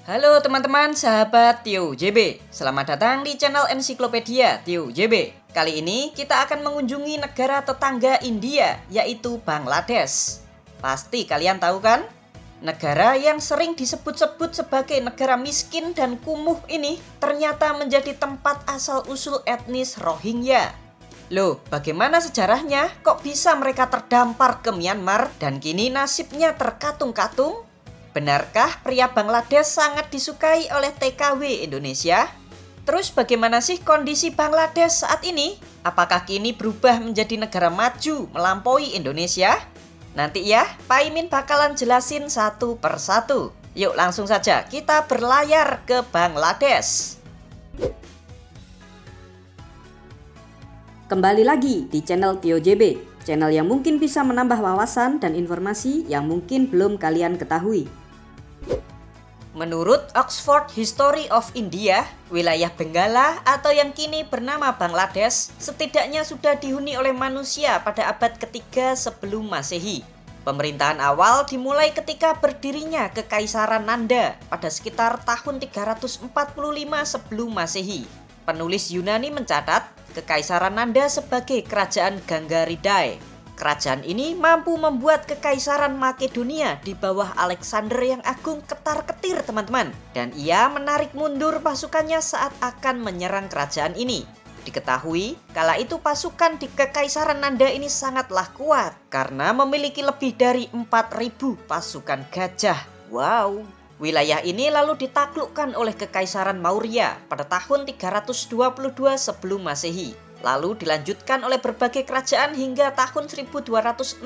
Halo teman-teman sahabat Tio JB, selamat datang di channel Ensiklopedia Tio JB. Kali ini kita akan mengunjungi negara tetangga India, yaitu Bangladesh. Pasti kalian tahu kan? Negara yang sering disebut-sebut sebagai negara miskin dan kumuh ini ternyata menjadi tempat asal-usul etnis Rohingya. Loh, bagaimana sejarahnya? Kok bisa mereka terdampar ke Myanmar dan kini nasibnya terkatung-katung? Benarkah pria Bangladesh sangat disukai oleh TKW Indonesia? Terus bagaimana sih kondisi Bangladesh saat ini? Apakah kini berubah menjadi negara maju melampaui Indonesia? Nanti ya, Pak Imin bakalan jelasin satu persatu. Yuk langsung saja kita berlayar ke Bangladesh. Kembali lagi di channel Tio JB, channel yang mungkin bisa menambah wawasan dan informasi yang mungkin belum kalian ketahui. Menurut Oxford History of India, wilayah Benggala atau yang kini bernama Bangladesh setidaknya sudah dihuni oleh manusia pada abad ketiga sebelum Masehi. Pemerintahan awal dimulai ketika berdirinya Kekaisaran Nanda pada sekitar tahun 345 sebelum Masehi. Penulis Yunani mencatat Kekaisaran Nanda sebagai kerajaan Ganggaridai. Kerajaan ini mampu membuat Kekaisaran Makedonia di bawah Alexander yang Agung ketar-ketir teman-teman. Dan ia menarik mundur pasukannya saat akan menyerang kerajaan ini. Diketahui, kala itu pasukan di Kekaisaran Nanda ini sangatlah kuat karena memiliki lebih dari 4.000 pasukan gajah. Wow! Wilayah ini lalu ditaklukkan oleh Kekaisaran Maurya pada tahun 322 sebelum Masehi. Lalu dilanjutkan oleh berbagai kerajaan hingga tahun 1206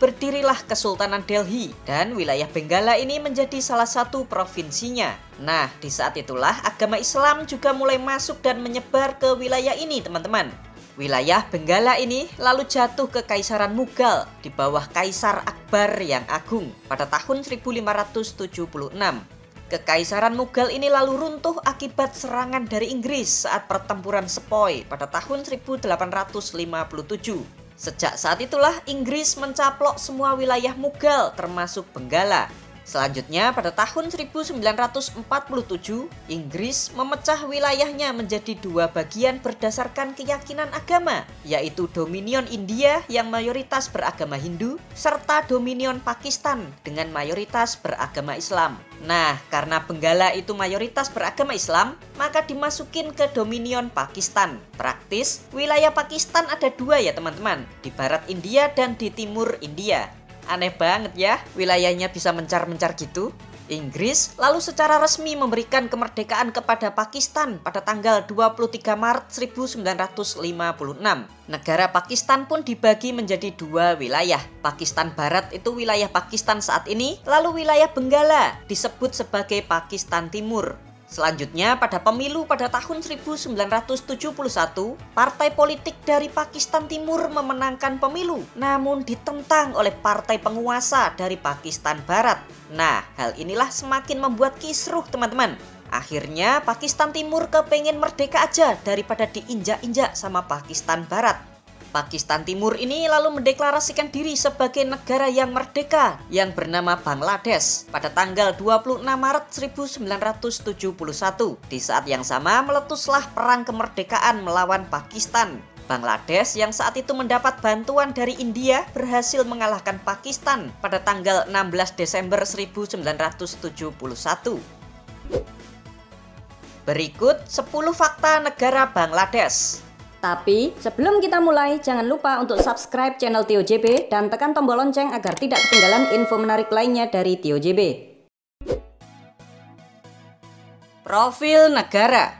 berdirilah Kesultanan Delhi dan wilayah Benggala ini menjadi salah satu provinsinya. Nah, di saat itulah agama Islam juga mulai masuk dan menyebar ke wilayah ini teman-teman. Wilayah Benggala ini lalu jatuh ke Kaisaran Mughal di bawah Kaisar Akbar yang Agung pada tahun 1576. Kekaisaran Mughal ini lalu runtuh akibat serangan dari Inggris saat pertempuran Sepoy pada tahun 1857. Sejak saat itulah Inggris mencaplok semua wilayah Mughal termasuk Benggala. Selanjutnya pada tahun 1947, Inggris memecah wilayahnya menjadi dua bagian berdasarkan keyakinan agama, yaitu Dominion India yang mayoritas beragama Hindu, serta Dominion Pakistan dengan mayoritas beragama Islam. Nah, karena Benggala itu mayoritas beragama Islam, maka dimasukin ke Dominion Pakistan. Praktis, wilayah Pakistan ada dua ya teman-teman, di barat India dan di timur India. Aneh banget ya, wilayahnya bisa mencar-mencar gitu. Inggris lalu secara resmi memberikan kemerdekaan kepada Pakistan pada tanggal 23 Maret 1956. Negara Pakistan pun dibagi menjadi dua wilayah. Pakistan Barat itu wilayah Pakistan saat ini, lalu wilayah Benggala disebut sebagai Pakistan Timur. Selanjutnya pada pemilu pada tahun 1971, partai politik dari Pakistan Timur memenangkan pemilu, namun ditentang oleh partai penguasa dari Pakistan Barat. Nah, hal inilah semakin membuat kisruh teman-teman. Akhirnya Pakistan Timur kepengen merdeka aja daripada diinjak-injak sama Pakistan Barat. Pakistan Timur ini lalu mendeklarasikan diri sebagai negara yang merdeka yang bernama Bangladesh pada tanggal 26 Maret 1971. Di saat yang sama meletuslah perang kemerdekaan melawan Pakistan. Bangladesh yang saat itu mendapat bantuan dari India berhasil mengalahkan Pakistan pada tanggal 16 Desember 1971. Berikut 10 fakta negara Bangladesh. Tapi sebelum kita mulai, jangan lupa untuk subscribe channel Tio JB dan tekan tombol lonceng agar tidak ketinggalan info menarik lainnya dari Tio JB. Profil negara.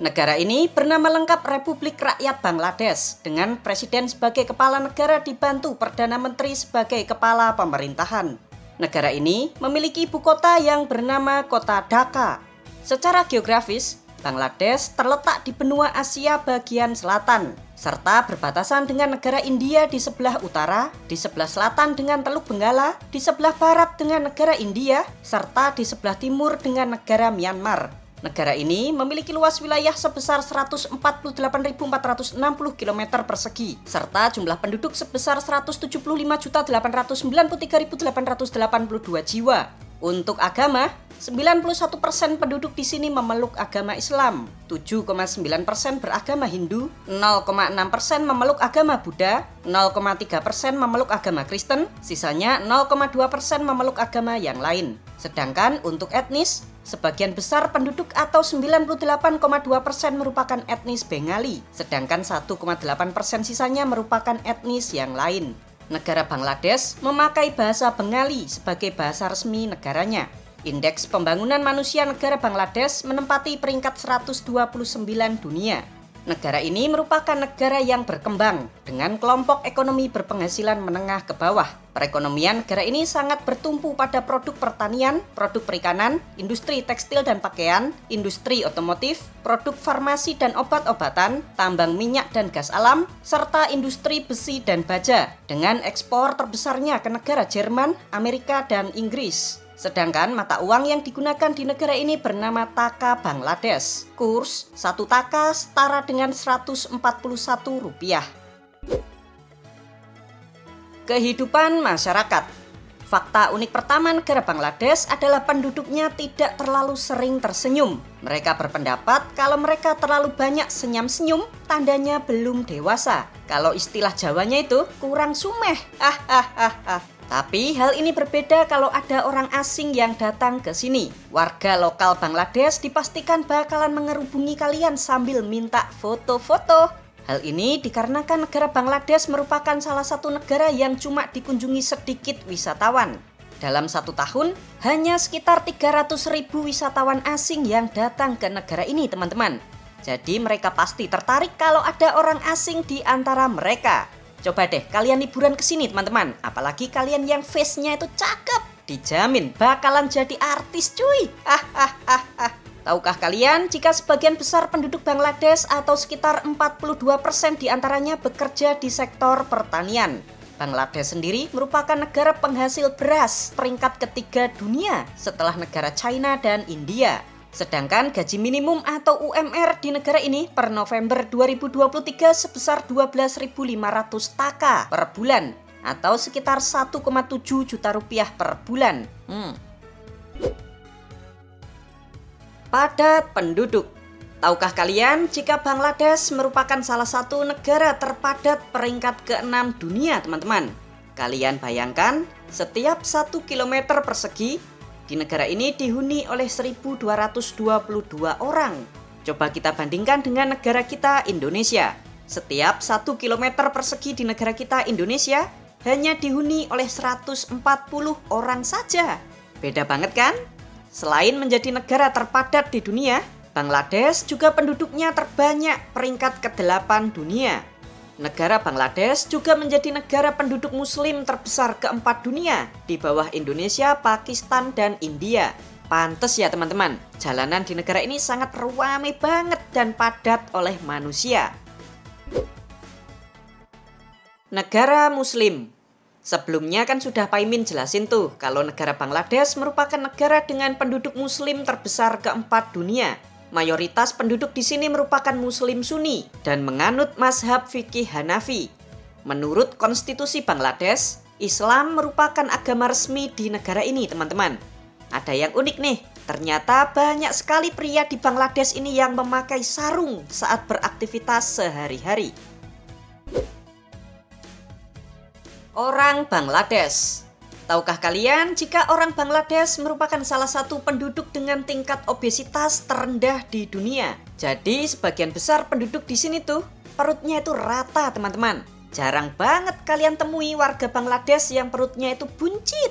Negara ini bernama lengkap Republik Rakyat Bangladesh dengan presiden sebagai kepala negara dibantu Perdana Menteri sebagai kepala pemerintahan. Negara ini memiliki ibu kota yang bernama Kota Dhaka. Secara geografis, Bangladesh terletak di benua Asia bagian selatan, serta berbatasan dengan negara India di sebelah utara, di sebelah selatan dengan Teluk Benggala, di sebelah barat dengan negara India, serta di sebelah timur dengan negara Myanmar. Negara ini memiliki luas wilayah sebesar 148.460 km persegi, serta jumlah penduduk sebesar 175.893.882 jiwa. Untuk agama, 91% penduduk di sini memeluk agama Islam, 7,9% beragama Hindu, 0,6% memeluk agama Buddha, 0,3% memeluk agama Kristen, sisanya 0,2% memeluk agama yang lain. Sedangkan untuk etnis, sebagian besar penduduk atau 98,2% merupakan etnis Bengali, sedangkan 1,8% sisanya merupakan etnis yang lain. Negara Bangladesh memakai bahasa Bengali sebagai bahasa resmi negaranya. Indeks Pembangunan Manusia negara Bangladesh menempati peringkat 129 dunia. Negara ini merupakan negara yang berkembang dengan kelompok ekonomi berpenghasilan menengah ke bawah. Perekonomian negara ini sangat bertumpu pada produk pertanian, produk perikanan, industri tekstil dan pakaian, industri otomotif, produk farmasi dan obat-obatan, tambang minyak dan gas alam, serta industri besi dan baja, dengan ekspor terbesarnya ke negara Jerman, Amerika, dan Inggris. Sedangkan mata uang yang digunakan di negara ini bernama Taka Bangladesh. Kurs 1 taka setara dengan Rp141. Kehidupan masyarakat. Fakta unik pertama negara Bangladesh adalah penduduknya tidak terlalu sering tersenyum. Mereka berpendapat kalau mereka terlalu banyak senyum-senyum, tandanya belum dewasa. Kalau istilah Jawanya itu kurang sumeh. Tapi hal ini berbeda kalau ada orang asing yang datang ke sini. Warga lokal Bangladesh dipastikan bakalan mengerubungi kalian sambil minta foto-foto. Hal ini dikarenakan negara Bangladesh merupakan salah satu negara yang cuma dikunjungi sedikit wisatawan. Dalam 1 tahun, hanya sekitar 300.000 wisatawan asing yang datang ke negara ini, teman-teman. Jadi mereka pasti tertarik kalau ada orang asing di antara mereka. Coba deh kalian liburan ke sini teman-teman, apalagi kalian yang face-nya itu cakep, dijamin bakalan jadi artis cuy. Tahukah kalian jika sebagian besar penduduk Bangladesh atau sekitar 42% diantaranya bekerja di sektor pertanian? Bangladesh sendiri merupakan negara penghasil beras peringkat ketiga dunia setelah negara China dan India. Sedangkan gaji minimum atau UMR di negara ini per November 2023 sebesar 12.500 taka per bulan atau sekitar 1,7 juta rupiah per bulan. Padat penduduk. Tahukah kalian jika Bangladesh merupakan salah satu negara terpadat peringkat ke-6 dunia, teman-teman? Kalian bayangkan, setiap 1 km persegi di negara ini dihuni oleh 1.222 orang. Coba kita bandingkan dengan negara kita Indonesia. Setiap 1 km persegi di negara kita Indonesia hanya dihuni oleh 140 orang saja. Beda banget kan? Selain menjadi negara terpadat di dunia, Bangladesh juga penduduknya terbanyak peringkat ke-8 dunia. Negara Bangladesh juga menjadi negara penduduk muslim terbesar keempat dunia di bawah Indonesia, Pakistan, dan India. Pantes ya teman-teman, jalanan di negara ini sangat ramai banget dan padat oleh manusia. Negara Muslim. Sebelumnya kan sudah Pak Imin jelasin tuh kalau negara Bangladesh merupakan negara dengan penduduk muslim terbesar keempat dunia. Mayoritas penduduk di sini merupakan Muslim Sunni dan menganut mazhab fikih Hanafi. Menurut konstitusi Bangladesh, Islam merupakan agama resmi di negara ini, teman-teman. Ada yang unik nih, ternyata banyak sekali pria di Bangladesh ini yang memakai sarung saat beraktivitas sehari-hari. Orang Bangladesh. Tahukah kalian jika orang Bangladesh merupakan salah satu penduduk dengan tingkat obesitas terendah di dunia? Jadi sebagian besar penduduk di sini tuh perutnya itu rata, teman-teman. Jarang banget kalian temui warga Bangladesh yang perutnya itu buncit.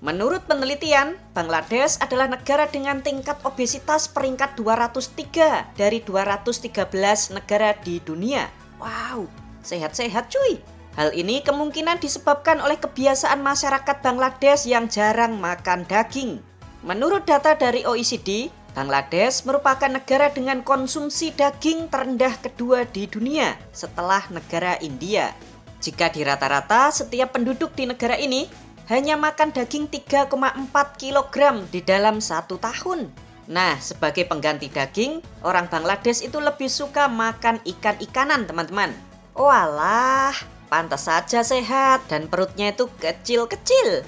Menurut penelitian, Bangladesh adalah negara dengan tingkat obesitas peringkat 203 dari 213 negara di dunia. Wow, sehat-sehat cuy. Hal ini kemungkinan disebabkan oleh kebiasaan masyarakat Bangladesh yang jarang makan daging. Menurut data dari OECD, Bangladesh merupakan negara dengan konsumsi daging terendah kedua di dunia setelah negara India. Jika di rata-rata setiap penduduk di negara ini hanya makan daging 3,4 kg di dalam 1 tahun. Nah, sebagai pengganti daging, orang Bangladesh itu lebih suka makan ikan-ikanan, teman-teman. Walah, pantas saja sehat dan perutnya itu kecil-kecil.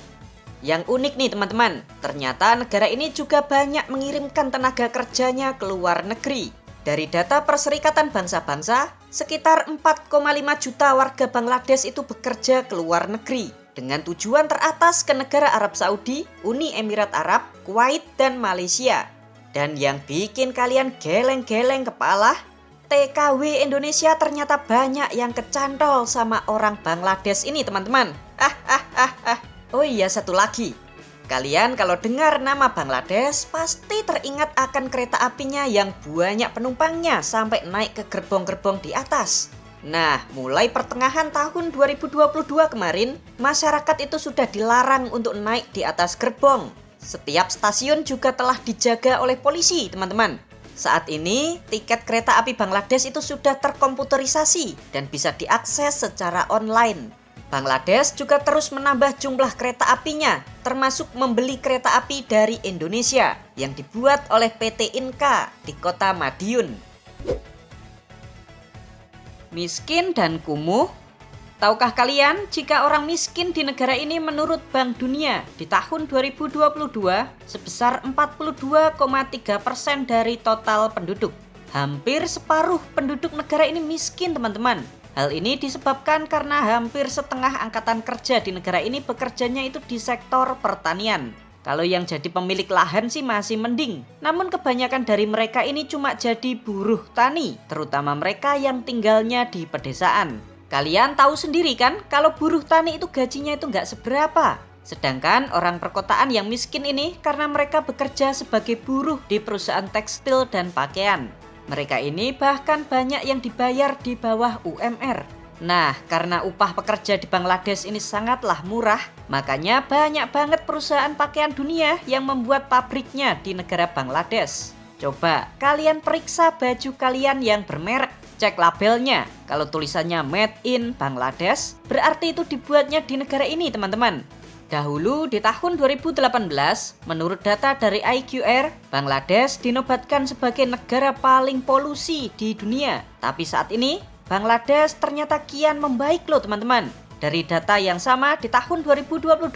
Yang unik nih teman-teman, ternyata negara ini juga banyak mengirimkan tenaga kerjanya ke luar negeri. Dari data Perserikatan Bangsa-Bangsa, sekitar 4,5 juta warga Bangladesh itu bekerja ke luar negeri dengan tujuan teratas ke negara Arab Saudi, Uni Emirat Arab, Kuwait, dan Malaysia. Dan yang bikin kalian geleng-geleng kepala, TKW Indonesia ternyata banyak yang kecantol sama orang Bangladesh ini teman-teman. Oh iya, satu lagi. Kalian kalau dengar nama Bangladesh pasti teringat akan kereta apinya yang banyak penumpangnya sampai naik ke gerbong-gerbong di atas. Nah, mulai pertengahan tahun 2022 kemarin, masyarakat itu sudah dilarang untuk naik di atas gerbong. Setiap stasiun juga telah dijaga oleh polisi, teman-teman. Saat ini, tiket kereta api Bangladesh itu sudah terkomputerisasi dan bisa diakses secara online. Bangladesh juga terus menambah jumlah kereta apinya, termasuk membeli kereta api dari Indonesia yang dibuat oleh PT Inka di kota Madiun. Miskin dan kumuh. Tahukah kalian jika orang miskin di negara ini menurut Bank Dunia di tahun 2022 sebesar 42,3% dari total penduduk. Hampir separuh penduduk negara ini miskin teman-teman. Hal ini disebabkan karena hampir setengah angkatan kerja di negara ini bekerjanya itu di sektor pertanian. Kalau yang jadi pemilik lahan sih masih mending. Namun kebanyakan dari mereka ini cuma jadi buruh tani, terutama mereka yang tinggalnya di pedesaan. Kalian tahu sendiri kan kalau buruh tani itu gajinya itu nggak seberapa. Sedangkan orang perkotaan yang miskin ini karena mereka bekerja sebagai buruh di perusahaan tekstil dan pakaian. Mereka ini bahkan banyak yang dibayar di bawah UMR. Nah, karena upah pekerja di Bangladesh ini sangatlah murah, makanya banyak banget perusahaan pakaian dunia yang membuat pabriknya di negara Bangladesh. Coba kalian periksa baju kalian yang bermerek, cek labelnya. Kalau tulisannya Made in Bangladesh, berarti itu dibuatnya di negara ini, teman-teman. Dahulu di tahun 2018, menurut data dari IQR, Bangladesh dinobatkan sebagai negara paling polusi di dunia. Tapi saat ini, Bangladesh ternyata kian membaik loh teman-teman. Dari data yang sama di tahun 2022,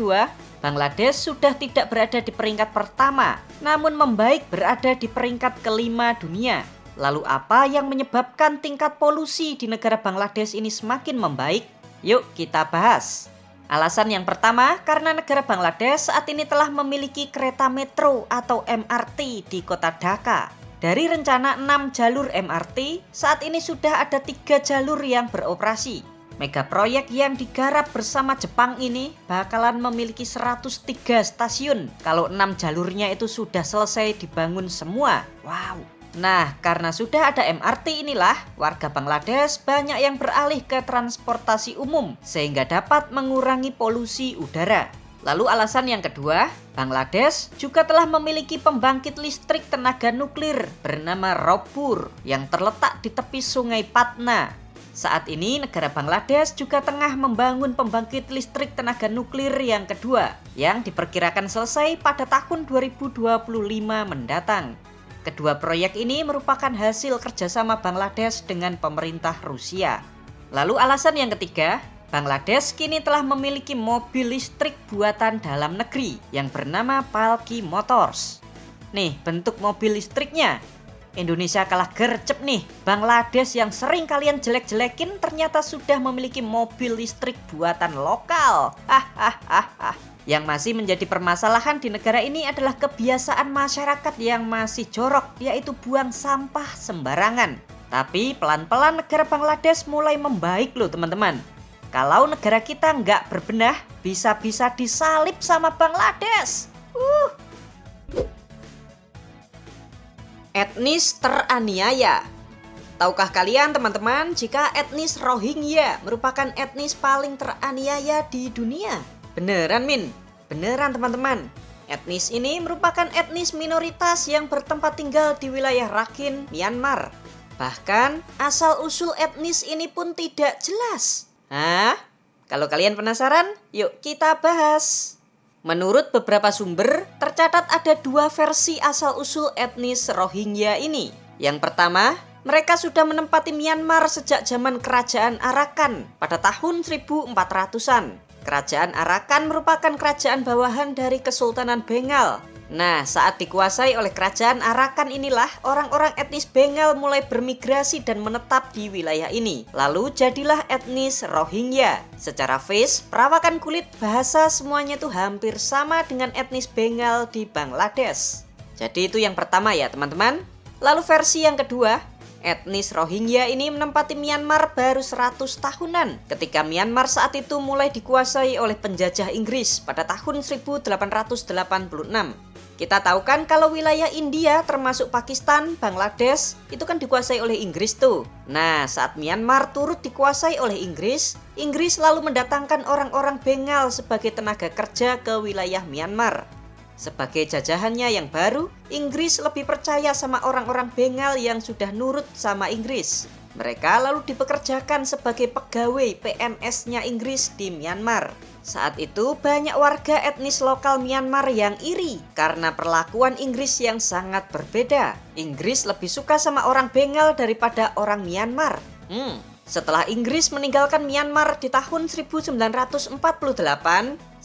Bangladesh sudah tidak berada di peringkat pertama, namun membaik berada di peringkat kelima dunia. Lalu apa yang menyebabkan tingkat polusi di negara Bangladesh ini semakin membaik? Yuk kita bahas. Alasan yang pertama, karena negara Bangladesh saat ini telah memiliki kereta metro atau MRT di kota Dhaka. Dari rencana 6 jalur MRT, saat ini sudah ada 3 jalur yang beroperasi. Mega proyek yang digarap bersama Jepang ini bakalan memiliki 103 stasiun kalau 6 jalurnya itu sudah selesai dibangun semua. Wow! Nah, karena sudah ada MRT inilah, warga Bangladesh banyak yang beralih ke transportasi umum sehingga dapat mengurangi polusi udara. Lalu alasan yang kedua, Bangladesh juga telah memiliki pembangkit listrik tenaga nuklir bernama Raupur yang terletak di tepi sungai Patna. Saat ini negara Bangladesh juga tengah membangun pembangkit listrik tenaga nuklir yang kedua yang diperkirakan selesai pada tahun 2025 mendatang. Kedua proyek ini merupakan hasil kerjasama Bangladesh dengan pemerintah Rusia. Lalu alasan yang ketiga, Bangladesh kini telah memiliki mobil listrik buatan dalam negeri yang bernama Palki Motors. Nih bentuk mobil listriknya. Indonesia kalah gercep nih. Bangladesh yang sering kalian jelek-jelekin ternyata sudah memiliki mobil listrik buatan lokal. Yang masih menjadi permasalahan di negara ini adalah kebiasaan masyarakat yang masih jorok, yaitu buang sampah sembarangan. Tapi pelan-pelan negara Bangladesh mulai membaik loh teman-teman. Kalau negara kita nggak berbenah, bisa-bisa disalip sama Bangladesh. Etnis teraniaya. Tahukah kalian teman-teman jika etnis Rohingya merupakan etnis paling teraniaya di dunia? Beneran Min? Beneran teman-teman. Etnis ini merupakan etnis minoritas yang bertempat tinggal di wilayah Rakhine, Myanmar. Bahkan asal-usul etnis ini pun tidak jelas. Hah? Kalau kalian penasaran, yuk kita bahas. Menurut beberapa sumber, tercatat ada 2 versi asal-usul etnis Rohingya ini. Yang pertama, mereka sudah menempati Myanmar sejak zaman kerajaan Arakan pada tahun 1400-an. Kerajaan Arakan merupakan kerajaan bawahan dari Kesultanan Bengal. Nah, saat dikuasai oleh kerajaan Arakan inilah orang-orang etnis Bengal mulai bermigrasi dan menetap di wilayah ini. Lalu jadilah etnis Rohingya. Secara face, perawakan kulit, bahasa semuanya tuh hampir sama dengan etnis Bengal di Bangladesh. Jadi itu yang pertama ya teman-teman. Lalu versi yang kedua, etnis Rohingya ini menempati Myanmar baru 100 tahunan ketika Myanmar saat itu mulai dikuasai oleh penjajah Inggris pada tahun 1886. Kita tahu kan kalau wilayah India termasuk Pakistan, Bangladesh itu kan dikuasai oleh Inggris tuh. Nah, saat Myanmar turut dikuasai oleh Inggris, Inggris lalu mendatangkan orang-orang Bengal sebagai tenaga kerja ke wilayah Myanmar. Sebagai jajahannya yang baru, Inggris lebih percaya sama orang-orang Bengal yang sudah nurut sama Inggris. Mereka lalu dipekerjakan sebagai pegawai PNS-nya Inggris di Myanmar. Saat itu banyak warga etnis lokal Myanmar yang iri karena perlakuan Inggris yang sangat berbeda. Inggris lebih suka sama orang Bengal daripada orang Myanmar. Setelah Inggris meninggalkan Myanmar di tahun 1948,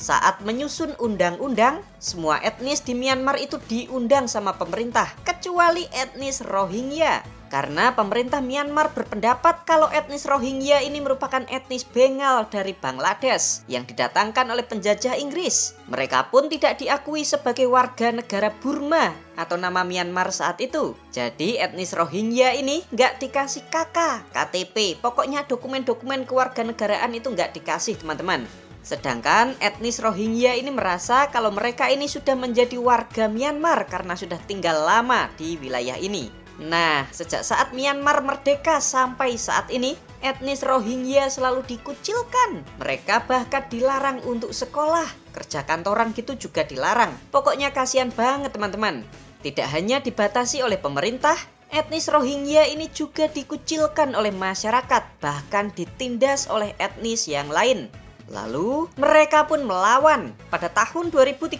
saat menyusun undang-undang, semua etnis di Myanmar itu diundang sama pemerintah, kecuali etnis Rohingya. Karena pemerintah Myanmar berpendapat kalau etnis Rohingya ini merupakan etnis Bengal dari Bangladesh yang didatangkan oleh penjajah Inggris. Mereka pun tidak diakui sebagai warga negara Burma atau nama Myanmar saat itu. Jadi etnis Rohingya ini nggak dikasih KK, KTP, pokoknya dokumen-dokumen kewarganegaraan itu nggak dikasih teman-teman. Sedangkan etnis Rohingya ini merasa kalau mereka ini sudah menjadi warga Myanmar karena sudah tinggal lama di wilayah ini. Nah, sejak saat Myanmar merdeka sampai saat ini, etnis Rohingya selalu dikucilkan. Mereka bahkan dilarang untuk sekolah, kerja kantoran gitu juga dilarang. Pokoknya kasihan banget teman-teman. Tidak hanya dibatasi oleh pemerintah, etnis Rohingya ini juga dikucilkan oleh masyarakat, bahkan ditindas oleh etnis yang lain. Lalu mereka pun melawan. Pada tahun 2013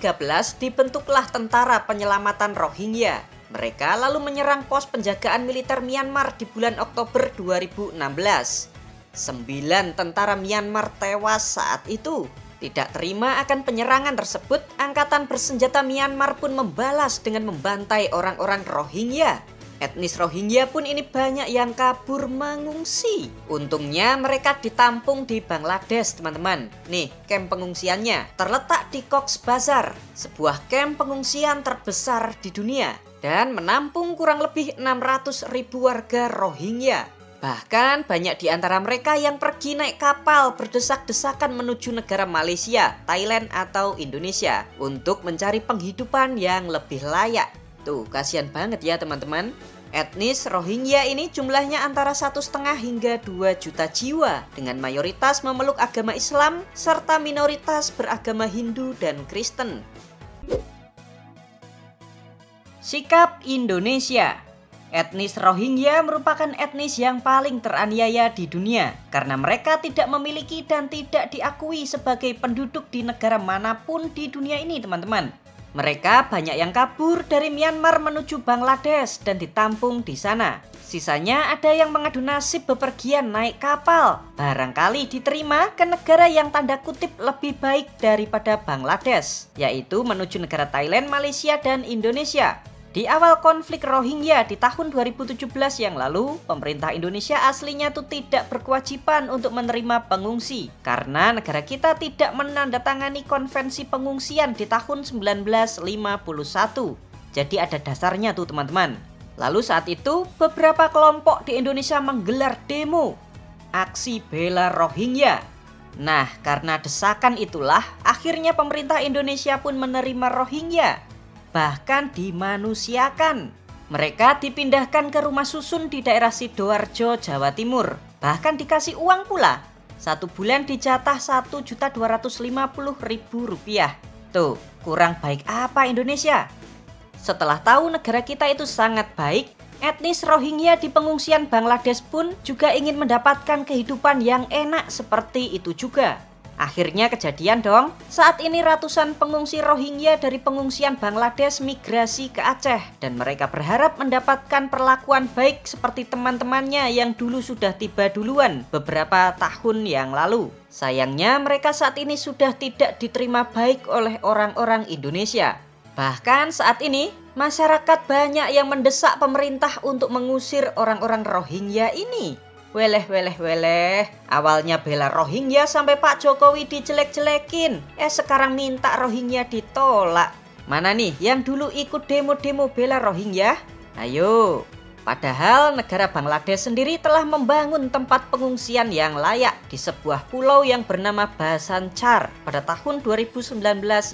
dibentuklah Tentara Penyelamatan Rohingya. Mereka lalu menyerang pos penjagaan militer Myanmar di bulan Oktober 2016. 9 tentara Myanmar tewas saat itu. Tidak terima akan penyerangan tersebut, angkatan bersenjata Myanmar pun membalas dengan membantai orang-orang Rohingya. Etnis Rohingya pun ini banyak yang kabur mengungsi. Untungnya mereka ditampung di Bangladesh teman-teman. Nih camp pengungsiannya terletak di Cox's Bazar, sebuah camp pengungsian terbesar di dunia dan menampung kurang lebih 600.000 warga Rohingya. Bahkan banyak di antara mereka yang pergi naik kapal berdesak-desakan menuju negara Malaysia, Thailand atau Indonesia untuk mencari penghidupan yang lebih layak. Tuh, kasihan banget ya teman-teman. Etnis Rohingya ini jumlahnya antara 1,5 hingga 2 juta jiwa dengan mayoritas memeluk agama Islam serta minoritas beragama Hindu dan Kristen. Sikap Indonesia. Etnis Rohingya merupakan etnis yang paling teraniaya di dunia karena mereka tidak memiliki dan tidak diakui sebagai penduduk di negara manapun di dunia ini teman-teman. Mereka banyak yang kabur dari Myanmar menuju Bangladesh dan ditampung di sana. Sisanya ada yang mengadu nasib bepergian naik kapal, barangkali diterima ke negara yang tanda kutip lebih baik daripada Bangladesh, yaitu menuju negara Thailand, Malaysia, dan Indonesia. Di awal konflik Rohingya di tahun 2017 yang lalu, pemerintah Indonesia aslinya tuh tidak berkewajiban untuk menerima pengungsi karena negara kita tidak menandatangani konvensi pengungsian di tahun 1951. Jadi ada dasarnya tuh teman-teman. Lalu saat itu beberapa kelompok di Indonesia menggelar demo, aksi bela Rohingya. Nah, karena desakan itulah akhirnya pemerintah Indonesia pun menerima Rohingya. Bahkan dimanusiakan. Mereka dipindahkan ke rumah susun di daerah Sidoarjo, Jawa Timur. Bahkan dikasih uang pula. 1 bulan dijatah Rp1.250.000. Tuh, kurang baik apa Indonesia? Setelah tahu negara kita itu sangat baik, etnis Rohingya di pengungsian Bangladesh pun juga ingin mendapatkan kehidupan yang enak seperti itu juga. Akhirnya kejadian dong. Saat ini ratusan pengungsi Rohingya dari pengungsian Bangladesh migrasi ke Aceh. Dan mereka berharap mendapatkan perlakuan baik seperti teman-temannya yang dulu sudah tiba duluan beberapa tahun yang lalu. Sayangnya mereka saat ini sudah tidak diterima baik oleh orang-orang Indonesia. Bahkan saat ini masyarakat banyak yang mendesak pemerintah untuk mengusir orang-orang Rohingya ini. Weleh. Awalnya bela Rohingya sampai Pak Jokowi dijelek-jelekin. Sekarang minta Rohingya ditolak. Mana nih yang dulu ikut demo-demo bela Rohingya? Ayo. Padahal negara Bangladesh sendiri telah membangun tempat pengungsian yang layak di sebuah pulau yang bernama Bhasan Char pada tahun 2019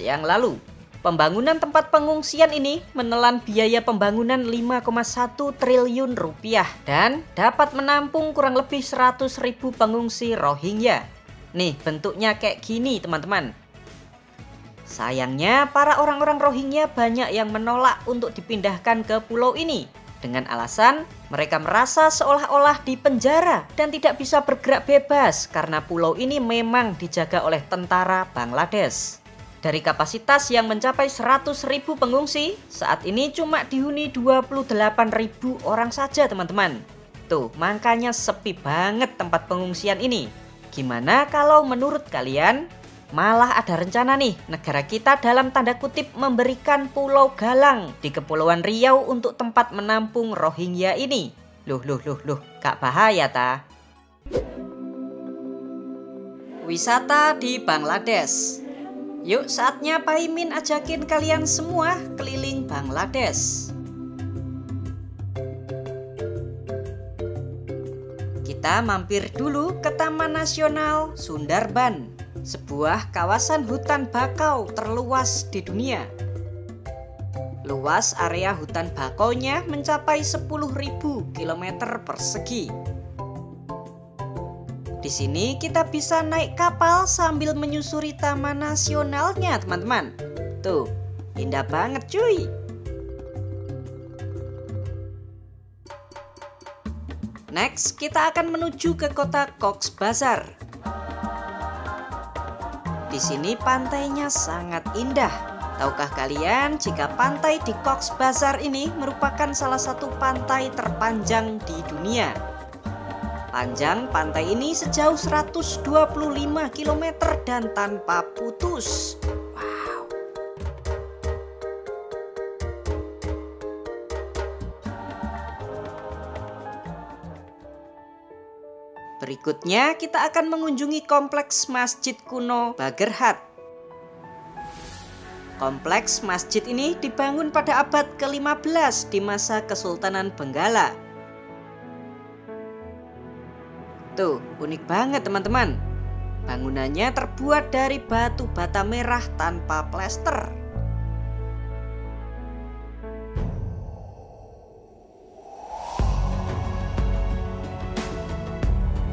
yang lalu. Pembangunan tempat pengungsian ini menelan biaya pembangunan 5,1 triliun rupiah dan dapat menampung kurang lebih 100.000 pengungsi Rohingya. Nih bentuknya kayak gini teman-teman. Sayangnya para orang-orang Rohingya banyak yang menolak untuk dipindahkan ke pulau ini dengan alasan mereka merasa seolah-olah di penjara dan tidak bisa bergerak bebas karena pulau ini memang dijaga oleh tentara Bangladesh. Dari kapasitas yang mencapai 100.000 pengungsi, saat ini cuma dihuni 28.000 orang saja teman-teman. Tuh, makanya sepi banget tempat pengungsian ini. Gimana kalau menurut kalian, malah ada rencana nih negara kita dalam tanda kutip memberikan Pulau Galang di Kepulauan Riau untuk tempat menampung Rohingya ini? Loh, gak bahaya ta? Wisata di Bangladesh. Yuk saatnya Pak Imin ajakin kalian semua keliling Bangladesh. Kita mampir dulu ke Taman Nasional Sundarban, sebuah kawasan hutan bakau terluas di dunia. Luas area hutan bakaunya mencapai 10.000 km persegi. Di sini kita bisa naik kapal sambil menyusuri taman nasionalnya teman-teman. Tuh, indah banget cuy. Next, kita akan menuju ke kota Cox's Bazar. Di sini pantainya sangat indah. Tahukah kalian jika pantai di Cox's Bazar ini merupakan salah satu pantai terpanjang di dunia? Panjang pantai ini sejauh 125 km dan tanpa putus. Wow. Berikutnya kita akan mengunjungi kompleks Masjid Kuno Bagherhat. Kompleks masjid ini dibangun pada abad ke-15 di masa Kesultanan Benggala. Tuh, unik banget teman-teman. Bangunannya terbuat dari batu bata merah tanpa plester.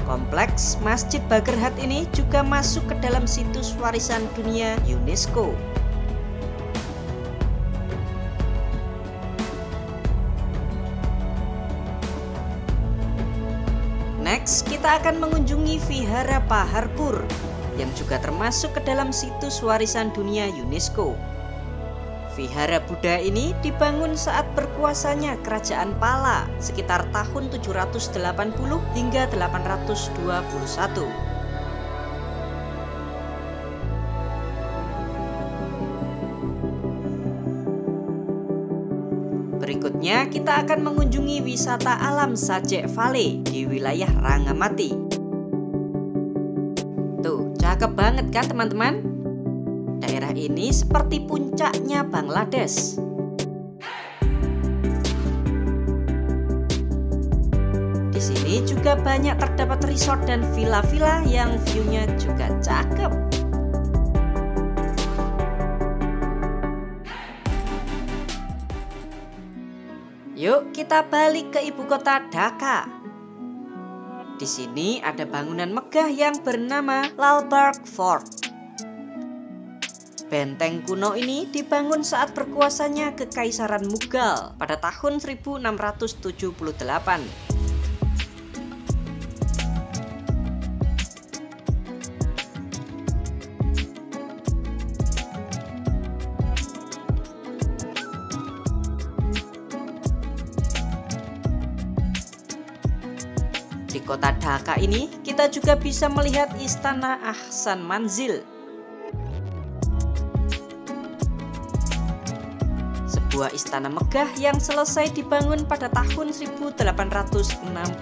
Kompleks Masjid Bagherhat ini juga masuk ke dalam situs warisan dunia UNESCO. Next, kita akan mengunjungi Vihara Paharpur yang juga termasuk ke dalam situs warisan dunia UNESCO. Vihara Buddha ini dibangun saat berkuasanya Kerajaan Pala sekitar tahun 780 hingga 821. Berikutnya kita akan mengunjungi wisata alam Sajek Valley di wilayah Rangamati. Tuh, cakep banget kan teman-teman? Daerah ini seperti puncaknya Bangladesh. Di sini juga banyak terdapat resort dan villa-villa yang view-nya juga cakep. Yuk kita balik ke ibu kota Dhaka. Di sini ada bangunan megah yang bernama Lalbagh Fort. Benteng kuno ini dibangun saat berkuasanya Kekaisaran Mughal pada tahun 1678. kota Dhaka ini, kita juga bisa melihat Istana Ahsan Manzil. Sebuah istana megah yang selesai dibangun pada tahun 1869.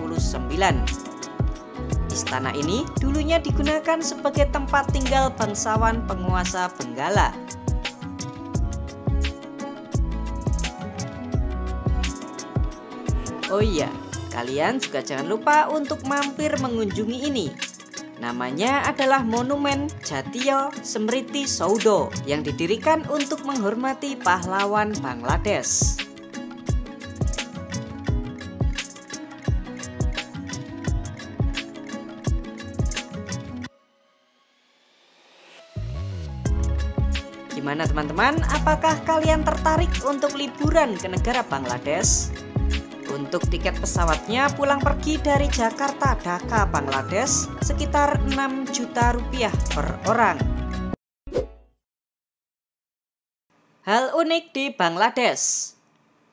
Istana ini dulunya digunakan sebagai tempat tinggal bangsawan penguasa Benggala. Oh iya, kalian juga jangan lupa untuk mampir mengunjungi ini. Namanya adalah Monumen Jatiya Smriti Soudha yang didirikan untuk menghormati pahlawan Bangladesh. Gimana teman-teman? Apakah kalian tertarik untuk liburan ke negara Bangladesh? Untuk tiket pesawatnya pulang pergi dari Jakarta Dhaka Bangladesh sekitar 6 juta rupiah per orang. Hal unik di Bangladesh.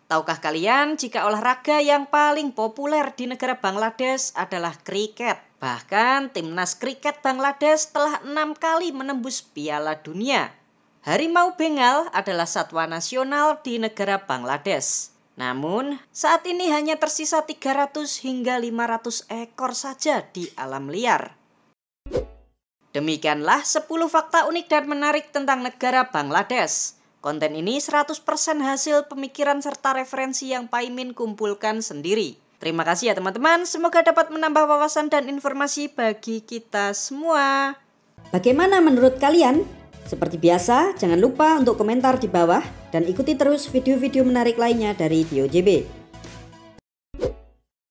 Tahukah kalian jika olahraga yang paling populer di negara Bangladesh adalah kriket? Bahkan timnas kriket Bangladesh telah 6 kali menembus Piala Dunia. Harimau Bengal adalah satwa nasional di negara Bangladesh. Namun, saat ini hanya tersisa 300 hingga 500 ekor saja di alam liar. Demikianlah 10 fakta unik dan menarik tentang negara Bangladesh. Konten ini 100% hasil pemikiran serta referensi yang Paimin kumpulkan sendiri. Terima kasih ya teman-teman, semoga dapat menambah wawasan dan informasi bagi kita semua. Bagaimana menurut kalian? Seperti biasa, jangan lupa untuk komentar di bawah dan ikuti terus video-video menarik lainnya dari TioJB.